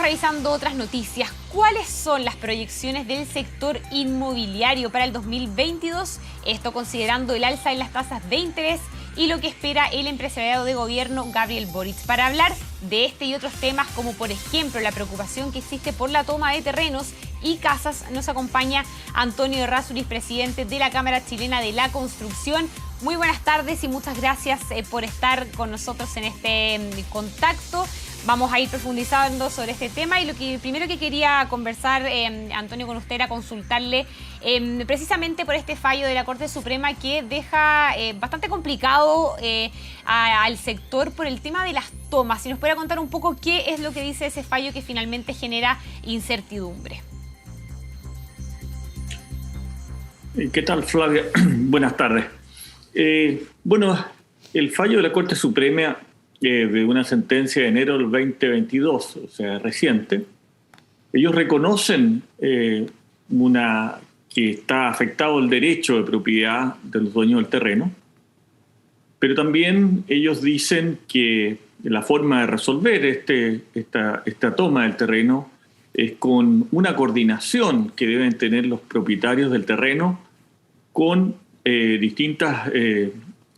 revisando otras noticias. ¿Cuáles son las proyecciones del sector inmobiliario para el 2022? Esto considerando el alza en las tasas de interés y lo que espera el empresariado de gobierno Gabriel Boric. Para hablar de este y otros temas, como por ejemplo la preocupación que existe por la toma de terrenos y casas, nos acompaña Antonio Errázuriz, presidente de la Cámara Chilena de la Construcción. Muy buenas tardes y muchas gracias por estar con nosotros en este contacto. Vamos a ir profundizando sobre este tema y lo primero que quería conversar, Antonio, con usted era consultarle precisamente por este fallo de la Corte Suprema que deja bastante complicado al sector por el tema de las tomas. Si nos pudiera contar un poco qué es lo que dice ese fallo que finalmente genera incertidumbre. ¿Qué tal, Flavia? Buenas tardes. Bueno, el fallo de la Corte Suprema de una sentencia de enero del 2022, o sea, reciente, ellos reconocen que está afectado el derecho de propiedad de los dueños del terreno, pero también ellos dicen que la forma de resolver esta toma del terreno es con una coordinación que deben tener los propietarios del terreno con distintas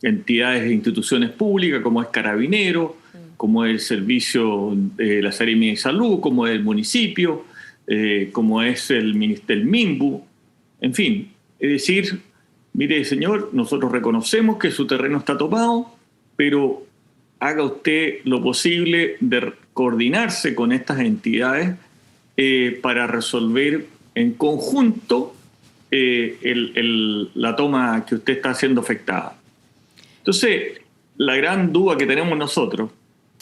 entidades e instituciones públicas, como es Carabinero, como es el servicio de la Seremía de Salud, como es el municipio, como es el MIMBU, en fin. Es decir, mire, señor, nosotros reconocemos que su terreno está tomado, pero haga usted lo posible de coordinarse con estas entidades para resolver en conjunto la toma que usted está siendo afectada. Entonces, la gran duda que tenemos nosotros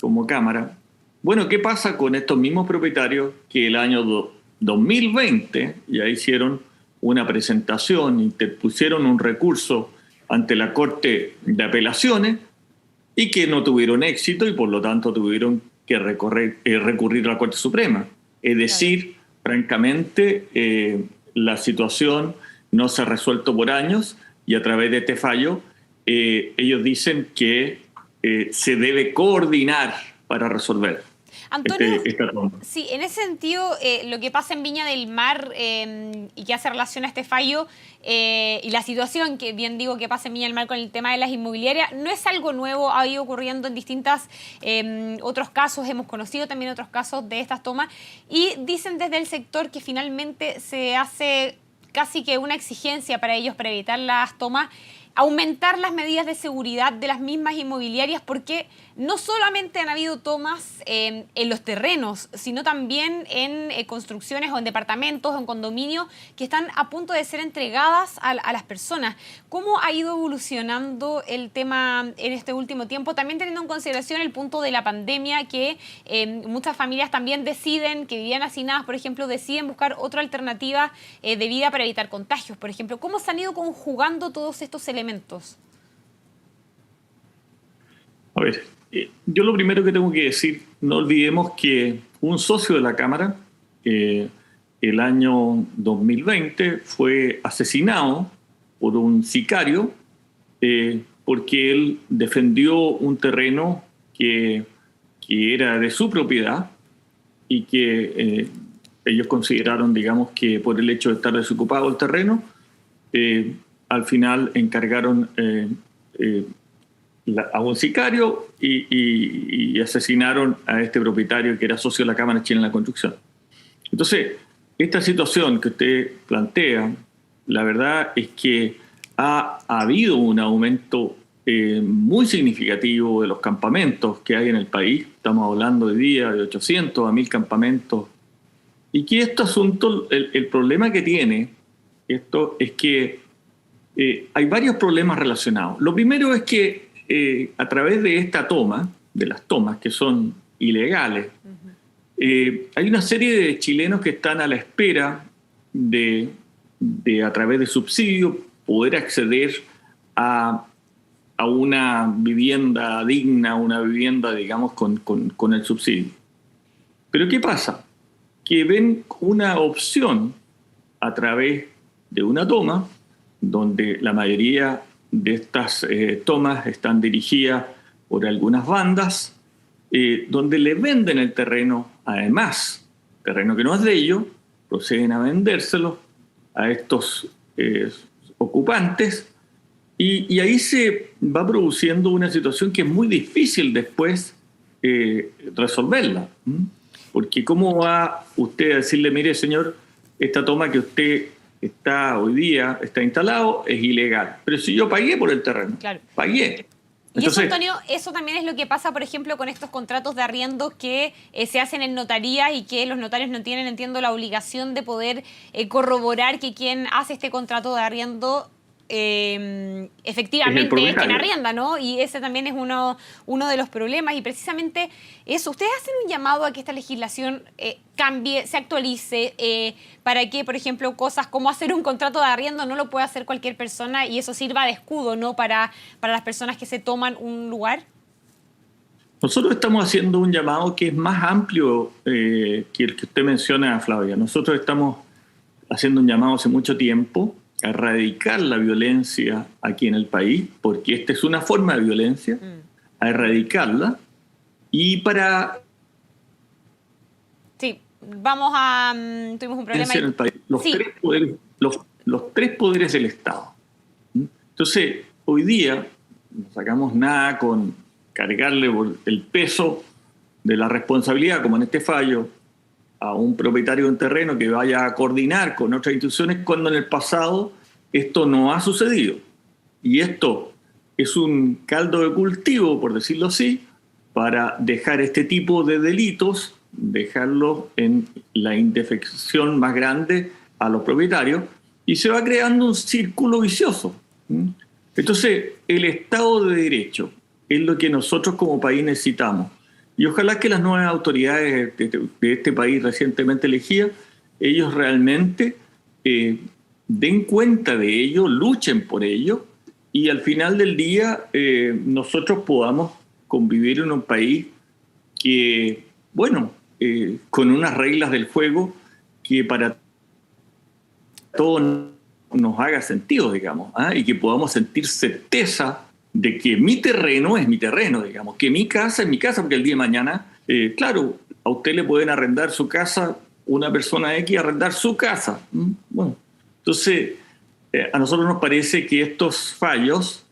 como Cámara, bueno, ¿qué pasa con estos mismos propietarios que el año 2020 ya hicieron una presentación, interpusieron un recurso ante la Corte de Apelaciones y que no tuvieron éxito y por lo tanto tuvieron que recurrir a la Corte Suprema? Es decir, francamente, la situación no se ha resuelto por años y a través de este fallo ellos dicen que se debe coordinar para resolver. Antonio, sí, en ese sentido, lo que pasa en Viña del Mar y que hace relación a este fallo y la situación que bien digo que pasa en Viña del Mar con el tema de las inmobiliarias, no es algo nuevo, ha ido ocurriendo en distintos otros casos, hemos conocido también otros casos de estas tomas y dicen desde el sector que finalmente se hace casi que una exigencia para ellos para evitar las tomas, aumentar las medidas de seguridad de las mismas inmobiliarias, porque no solamente han habido tomas en los terrenos, sino también en construcciones o en departamentos o en condominios que están a punto de ser entregadas a las personas. ¿Cómo ha ido evolucionando el tema en este último tiempo? También teniendo en consideración el punto de la pandemia, que muchas familias también deciden, que vivían hacinadas, por ejemplo, deciden buscar otra alternativa de vida para evitar contagios, por ejemplo. ¿Cómo se han ido conjugando todos estos elementos? A ver, yo lo primero que tengo que decir, no olvidemos que un socio de la Cámara, el año 2020, fue asesinado por un sicario porque él defendió un terreno que era de su propiedad y que ellos consideraron, digamos, que por el hecho de estar desocupado el terreno, al final encargaron a un sicario y asesinaron a este propietario que era socio de la Cámara Chilena de la Construcción. Entonces, esta situación que usted plantea, la verdad es que ha habido un aumento muy significativo de los campamentos que hay en el país. Estamos hablando de día de 800 a 1000 campamentos. Y que este asunto, el problema que tiene esto es que hay varios problemas relacionados. Lo primero es que a través de esta toma, de las tomas que son ilegales, hay una serie de chilenos que están a la espera de a través de subsidios, poder acceder a una vivienda digna, una vivienda, digamos, con el subsidio. Pero ¿qué pasa? Que ven una opción a través de una toma, donde la mayoría de estas tomas están dirigidas por algunas bandas, donde le venden el terreno, además terreno que no es de ellos, proceden a vendérselo a estos ocupantes, y ahí se va produciendo una situación que es muy difícil después resolverla. Porque ¿cómo va usted a decirle, mire señor, esta toma que usted hoy día está instalado es ilegal? Pero si yo pagué por el terreno, claro, pagué. Y eso, Antonio, eso también es lo que pasa, por ejemplo, con estos contratos de arriendo que se hacen en notaría y que los notarios no tienen, entiendo, la obligación de poder corroborar que quien hace este contrato de arriendo efectivamente es quien arrienda, ¿no? Y ese también es uno de los problemas. Y precisamente eso, ustedes hacen un llamado a que esta legislación cambie, se actualice, para que, por ejemplo, cosas como hacer un contrato de arriendo no lo pueda hacer cualquier persona y eso sirva de escudo, ¿no? Para las personas que se toman un lugar. Nosotros estamos haciendo un llamado que es más amplio que el que usted menciona, Flavia. Nosotros estamos haciendo un llamado hace mucho tiempo a erradicar la violencia aquí en el país, porque esta es una forma de violencia, a erradicarla, y para... Sí, vamos a... tuvimos un problema en el país. Los tres poderes del Estado. Entonces, hoy día no sacamos nada con cargarle por el peso de la responsabilidad, como en este fallo, a un propietario de un terreno que vaya a coordinar con otras instituciones, cuando en el pasado esto no ha sucedido. Y esto es un caldo de cultivo, por decirlo así, para dejar este tipo de delitos, dejarlos en la indefensión más grande a los propietarios, y se va creando un círculo vicioso. Entonces, el Estado de Derecho es lo que nosotros como país necesitamos. Y ojalá que las nuevas autoridades de este país recientemente elegidas, ellos realmente den cuenta de ello, luchen por ello, y al final del día nosotros podamos convivir en un país que, bueno, con unas reglas del juego que para todos nos haga sentido, digamos, y que podamos sentir certeza de que mi terreno es mi terreno, digamos, que mi casa es mi casa, porque el día de mañana, claro, a usted le pueden arrendar su casa, una persona X arrendar su casa. Bueno, entonces, a nosotros nos parece que estos fallos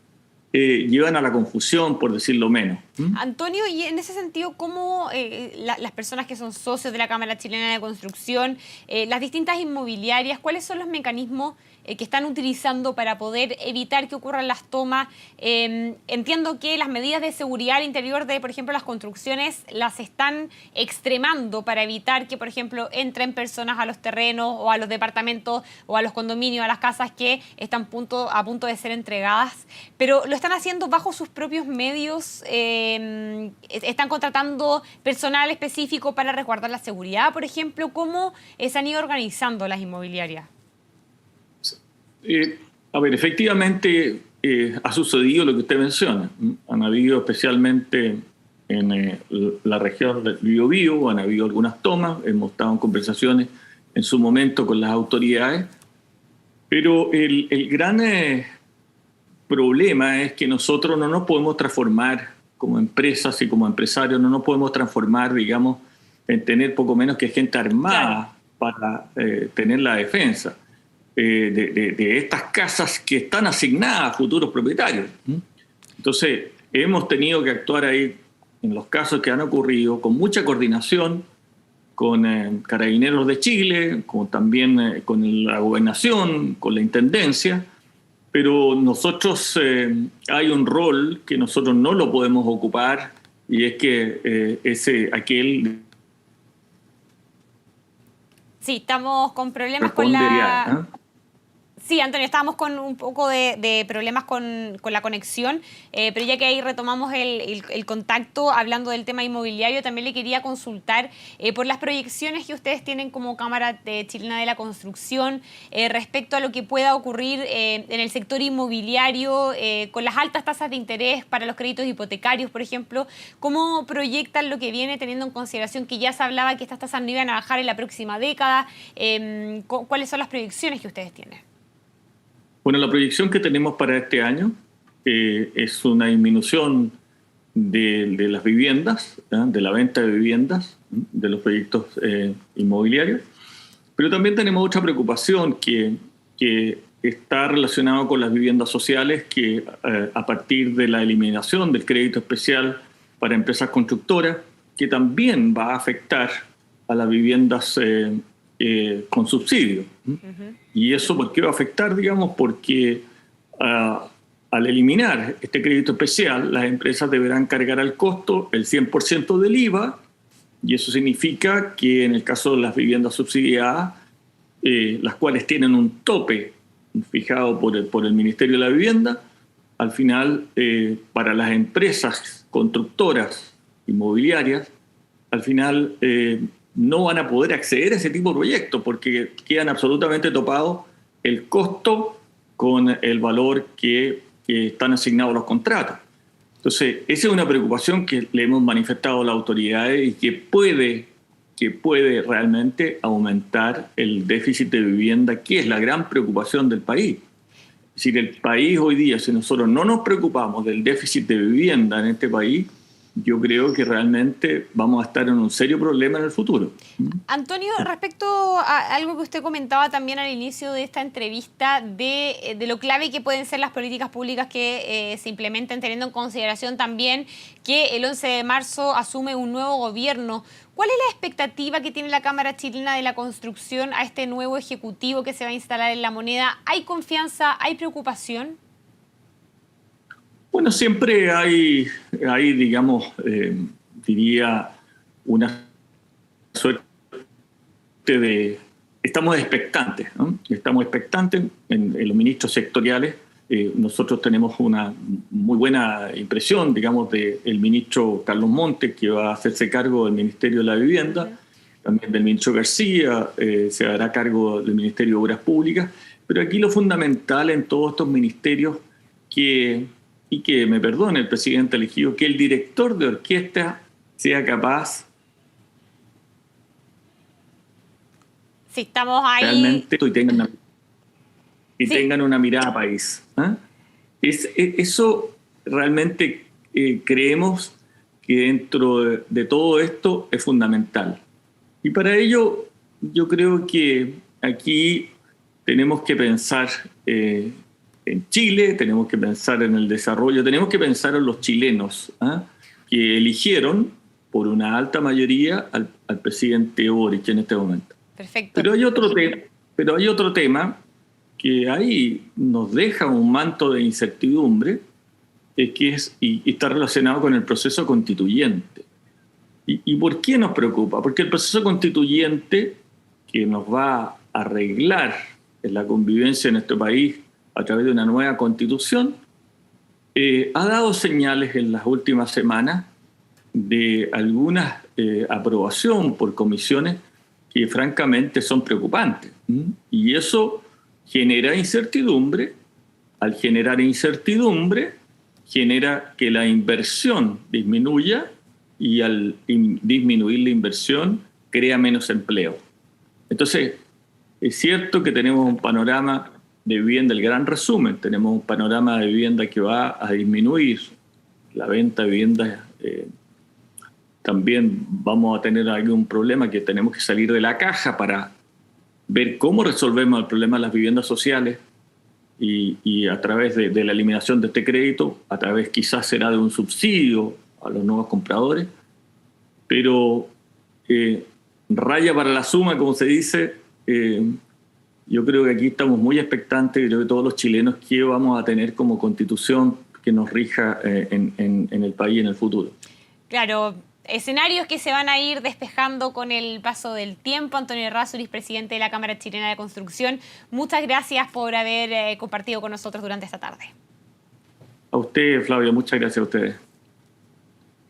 llevan a la confusión, por decirlo menos. Antonio, y en ese sentido, ¿cómo las personas que son socios de la Cámara Chilena de Construcción, las distintas inmobiliarias, cuáles son los mecanismos que están utilizando para poder evitar que ocurran las tomas? Entiendo que las medidas de seguridad al interior de, por ejemplo, las construcciones las están extremando para evitar que, por ejemplo, entren personas a los terrenos o a los departamentos o a los condominios, a las casas que están a punto de ser entregadas, pero lo están haciendo bajo sus propios medios. Están contratando personal específico para resguardar la seguridad, por ejemplo. ¿Cómo se han ido organizando las inmobiliarias? A ver, efectivamente ha sucedido lo que usted menciona. Han habido, especialmente en la región del Biobío, han habido algunas tomas, hemos estado en conversaciones en su momento con las autoridades, pero el gran problema es que nosotros no nos podemos transformar como empresas y como empresarios, no nos podemos transformar, digamos, en tener poco menos que gente armada para tener la defensa de estas casas que están asignadas a futuros propietarios. Entonces, hemos tenido que actuar ahí en los casos que han ocurrido con mucha coordinación con Carabineros de Chile, también con la Gobernación, con la Intendencia, pero nosotros hay un rol que nosotros no lo podemos ocupar, y es que aquel... Sí, estamos con problemas con la... Sí, Antonio, estábamos con un poco de problemas con la conexión, pero ya que ahí retomamos el contacto hablando del tema inmobiliario, también le quería consultar por las proyecciones que ustedes tienen como Cámara Chilena de la Construcción respecto a lo que pueda ocurrir en el sector inmobiliario con las altas tasas de interés para los créditos hipotecarios, por ejemplo. ¿Cómo proyectan lo que viene, teniendo en consideración que ya se hablaba que estas tasas no iban a bajar en la próxima década? ¿Cuáles son las proyecciones que ustedes tienen? Bueno, la proyección que tenemos para este año es una disminución de las viviendas, de la venta de viviendas, de los proyectos inmobiliarios. Pero también tenemos otra preocupación que está relacionado con las viviendas sociales, que a partir de la eliminación del crédito especial para empresas constructoras, que también va a afectar a las viviendas con subsidio. ¿Y eso por qué va a afectar? Digamos, porque al eliminar este crédito especial, las empresas deberán cargar al costo el 100% del IVA, y eso significa que en el caso de las viviendas subsidiadas, las cuales tienen un tope fijado por el Ministerio de la Vivienda, al final, para las empresas constructoras inmobiliarias, al final no van a poder acceder a ese tipo de proyectos porque quedan absolutamente topados el costo con el valor que están asignados los contratos. Entonces, esa es una preocupación que le hemos manifestado a las autoridades y que puede realmente aumentar el déficit de vivienda, que es la gran preocupación del país. Es decir, el país hoy día, si nosotros no nos preocupamos del déficit de vivienda en este país, yo creo que realmente vamos a estar en un serio problema en el futuro. Antonio, respecto a algo que usted comentaba también al inicio de esta entrevista, de lo clave que pueden ser las políticas públicas que se implementen, teniendo en consideración también que el 11 de marzo asume un nuevo gobierno. ¿Cuál es la expectativa que tiene la Cámara Chilena de la Construcción a este nuevo ejecutivo que se va a instalar en la moneda? ¿Hay confianza? ¿Hay preocupación? Bueno, siempre hay digamos, diría, una suerte de... Estamos expectantes, ¿no? Estamos expectantes en los ministros sectoriales. Nosotros tenemos una muy buena impresión, digamos, del ministro Carlos Montes, que va a hacerse cargo del Ministerio de la Vivienda, también del ministro García, se hará cargo del Ministerio de Obras Públicas, pero aquí lo fundamental en todos estos ministerios, y que me perdone el presidente elegido, que el director de orquesta sea capaz si estamos ahí realmente tengan una mirada país. Eso realmente creemos que dentro de todo esto es fundamental. Y para ello yo creo que aquí tenemos que pensar en Chile, tenemos que pensar en el desarrollo, tenemos que pensar en los chilenos que eligieron por una alta mayoría al presidente Boric en este momento. Perfecto. Pero hay otro tema que ahí nos deja un manto de incertidumbre, y está relacionado con el proceso constituyente. ¿Y por qué nos preocupa? Porque el proceso constituyente, que nos va a arreglar la convivencia en nuestro país a través de una nueva constitución, ha dado señales en las últimas semanas de alguna aprobación por comisiones que francamente son preocupantes. Y eso genera incertidumbre. Al generar incertidumbre, genera que la inversión disminuya, y al disminuir la inversión, crea menos empleo. Entonces, es cierto que tenemos un panorama de vivienda, el gran resumen, tenemos un panorama de vivienda que va a disminuir la venta de viviendas. También vamos a tener algún problema que tenemos que salir de la caja para ver cómo resolvemos el problema de las viviendas sociales, y a través de la eliminación de este crédito, a través quizás será de un subsidio a los nuevos compradores, pero raya para la suma, como se dice. Yo creo que aquí estamos muy expectantes, creo que todos los chilenos, que vamos a tener como constitución que nos rija en el país en el futuro. Claro, escenarios que se van a ir despejando con el paso del tiempo. Antonio Errázuriz, presidente de la Cámara Chilena de Construcción, muchas gracias por haber compartido con nosotros durante esta tarde. A usted, Flavio, muchas gracias a ustedes.